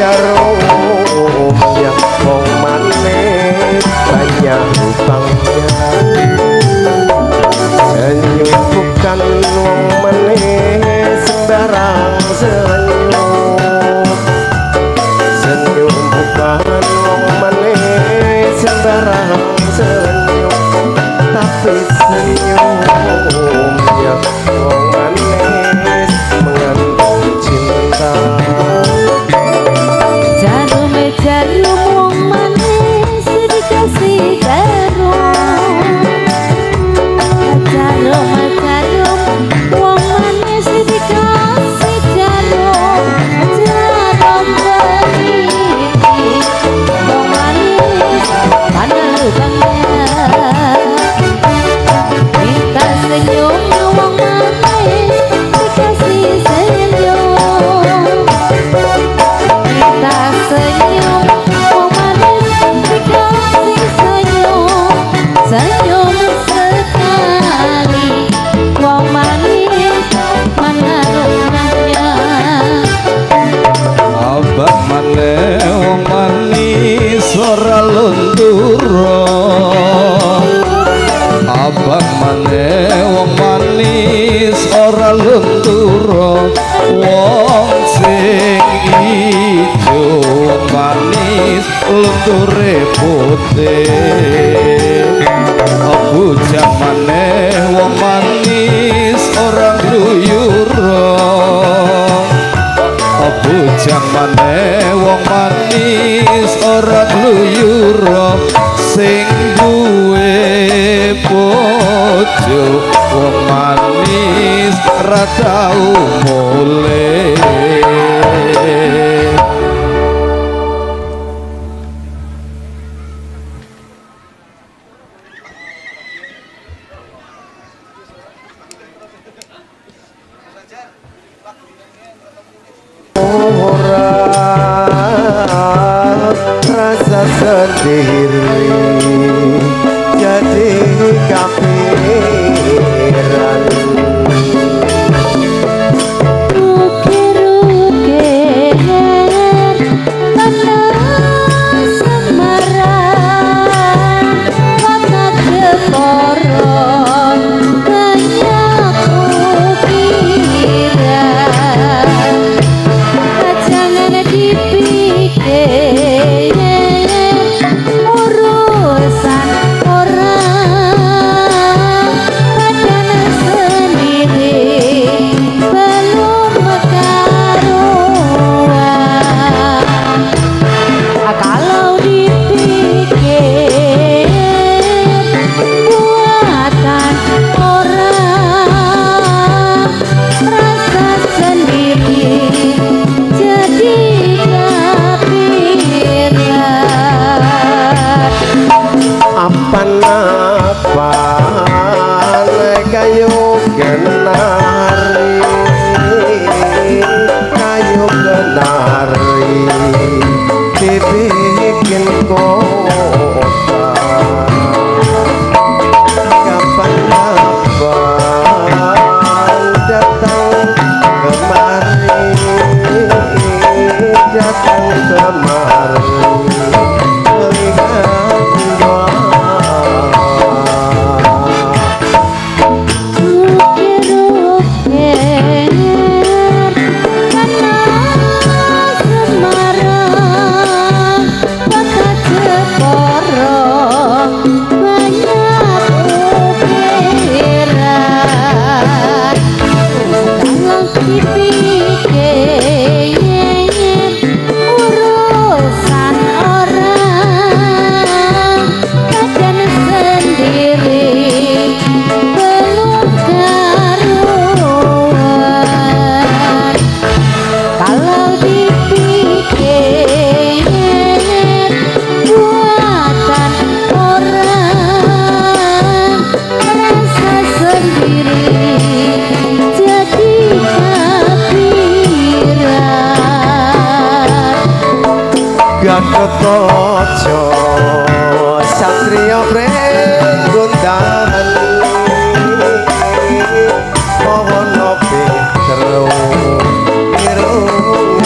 jarum yang wong manis banyak utangnya. Senyum bukan wong manis sembarang senyum. Senyum bukan wong manis sembarang senyum, tapi senyum yang wong manis mengandung cinta. Jarum wong manis dikasih jarum. Jarum wong manis dikasih jarum. Jarum beriki wong manis pada lubangnya. Minta senyum wong manis dikasih senyum. Minta senyum wong manis dikasih senyum. Senyum sekali wong manis mana rumahnya. Abang maneh wong manis ora lunduro. Abang maneh wong manis ora lunduro. Wong sing ijo manis lundure putih. Bujang maneh wong manis ora gluyuro. Bujang maneh wong manis ora gluyuro. Sing duwe bojo wong manis ra tau mulih. Rasa sendiri jadi kapiran. Ruki-ruki tanah semaran, mata jeporon banyak ukiran. Jangan dipikir urusan orang, badan sendiri belum karuan. Kalau dipikir buatan orang, rasa sendiri jadi kapiran. Apa-apa kayu genari, kayu genari dibikin kota. Kapan-kapan datang kemari, datang kemari. Gatotkaca satriya pringgundan mawana Petro irung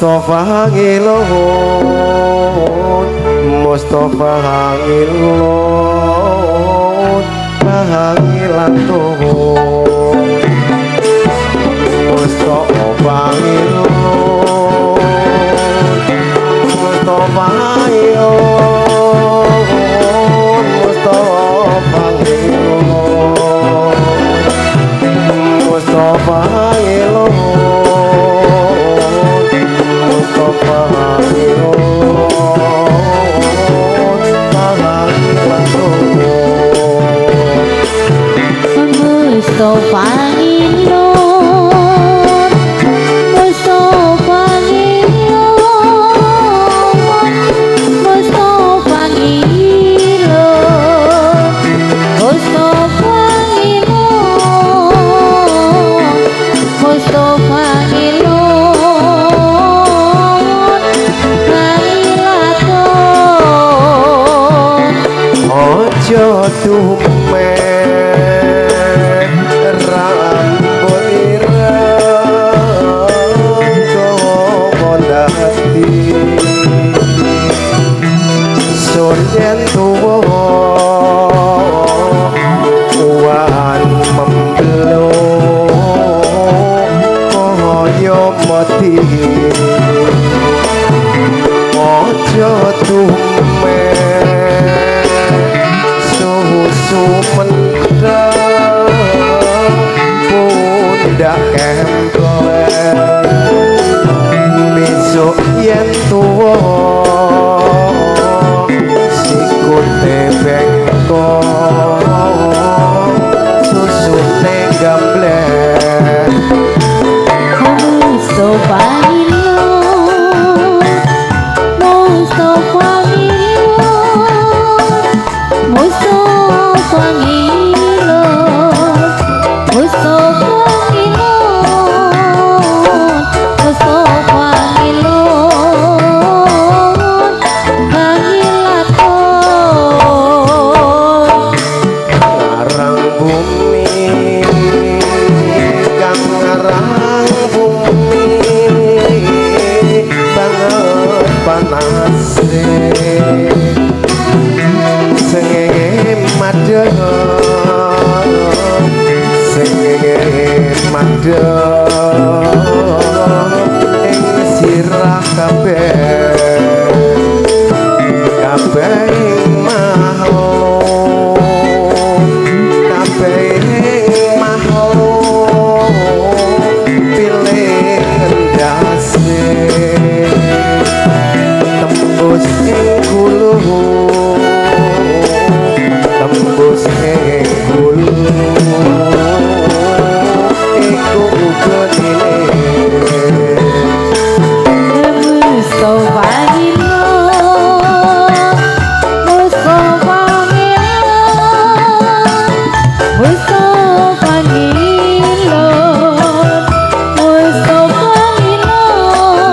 Mustafa ngilun Mustafa ngilun bahangilan tuhun Mustafa ngilun Mustafa ngilun Mustafa ngilun Mustafa ngilun Mustafa Mustafa ngilun Mustafa ngilun Mustafa ngilun Mustafa ngilun Mustafa ngilun ngilakon ojo dume rambut ireng kono hati sunyen tuwa wan membeluk kaya mati ojo dume susu mendang pundak kempel besok yen tuwa sikute bengkok susune gamblek Mustafa ngilun Mustafa ngilun Mustafa ngilun Mustafa ngilun Mustafa ngilun ngilakon ngarang bumi kang ngarang bumi banget panase sengenge madhep sengenge madhep ing sirah kabeh kabeh ing makhluk kabeh ing makhluk pilih endase tembus ing gulu tembus ing gulu iku uga dene Mustafa ngilun Mustafa ngilun Mustafa ngilun Mustafa ngilun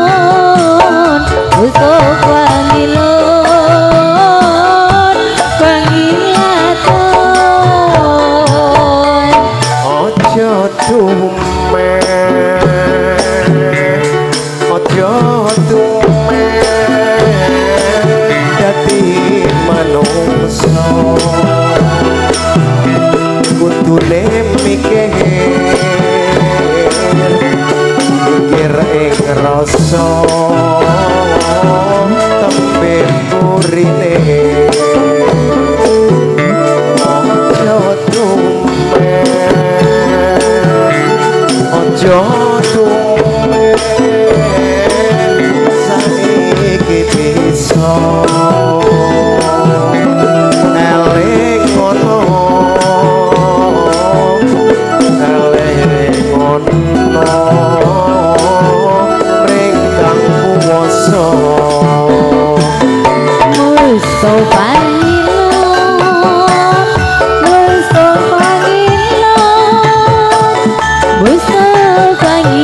Mustafa ngilun pangilatan ojo dume ojo dume dadi manungsa kudune mikir mikir ing rasa tembe murine ojo dume ojo dume saiki bisa eling ngono eling ngono ring kang kuwasa Mustafa ngilun Mustafa ngilun Mustafa ngilun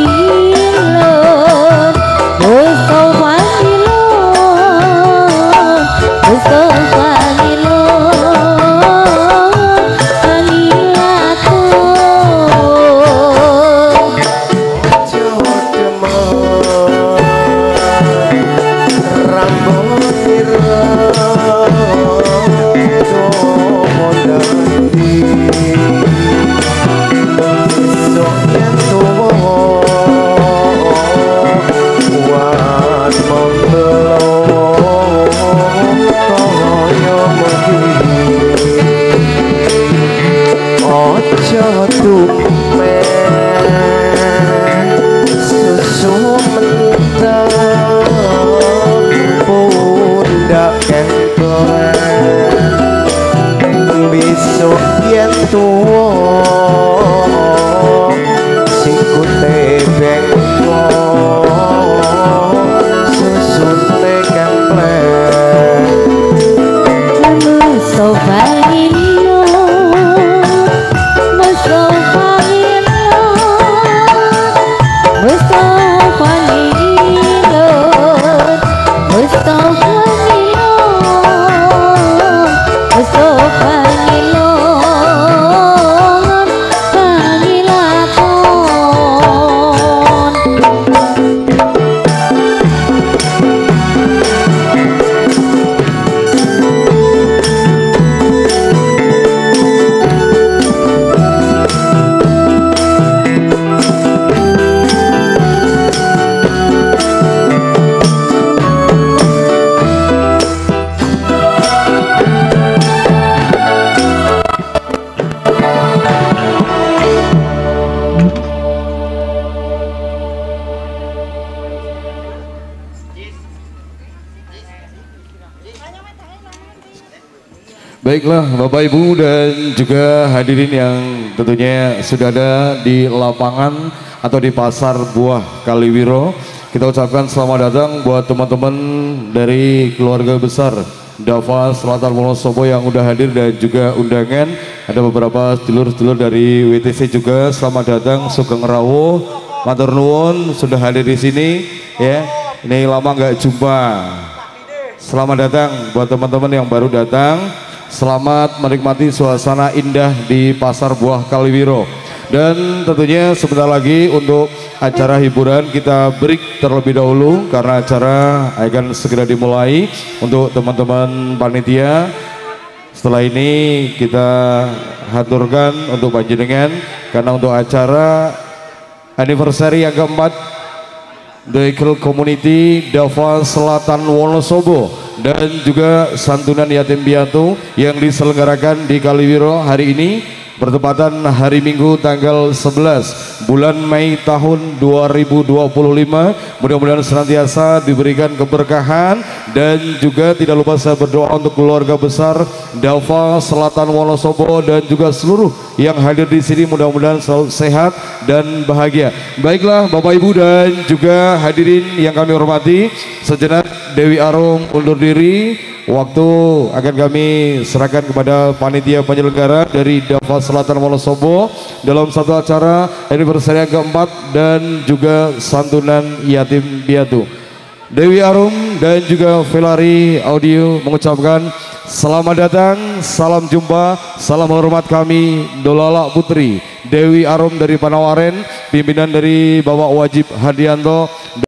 tumen susu mentah pundak kengklen besok yen tuwa sikute bengkok susune kengklen Baiklah Bapak Ibu dan juga hadirin yang tentunya sudah ada di lapangan atau di pasar buah Kaliwiro. Kita ucapkan selamat datang buat teman-teman dari keluarga besar Dava Selatan Wonosobo yang udah hadir dan juga undangan. Ada beberapa sedulur-sedulur dari WTC juga. Selamat datang Sugeng Rawo, matur nuwun sudah hadir di sini ya. Ini lama nggak jumpa. Selamat datang buat teman-teman yang baru datang. Selamat menikmati suasana indah di Pasar Buah Kaliwiro. Dan tentunya sebentar lagi untuk acara hiburan kita break terlebih dahulu karena acara akan segera dimulai untuk teman-teman panitia. Setelah ini kita haturkan untuk panjenengan karena untuk acara anniversary yang keempat Dekel Community Dava Selatan Wonosobo dan juga santunan yatim piatu yang diselenggarakan di Kaliwiro hari ini bertepatan hari Minggu tanggal 11 bulan Mei tahun 2025. Mudah-mudahan senantiasa diberikan keberkahan dan juga tidak lupa saya berdoa untuk keluarga besar Dava Selatan Wonosobo dan juga seluruh yang hadir di sini, mudah-mudahan selalu sehat dan bahagia. Baiklah Bapak Ibu dan juga hadirin yang kami hormati, sejenak Dewi Arum undur diri. Waktu akan kami serahkan kepada panitia penyelenggara dari Dava Selatan Wonosobo dalam satu acara anniversary yang keempat dan juga santunan yatim piatu. Dewi Arum dan juga Velari Audio mengucapkan selamat datang, salam jumpa, salam hormat kami Dolala Putri Dewi Arum dari Panawaren, pimpinan dari Bapak Wajib Hadianto.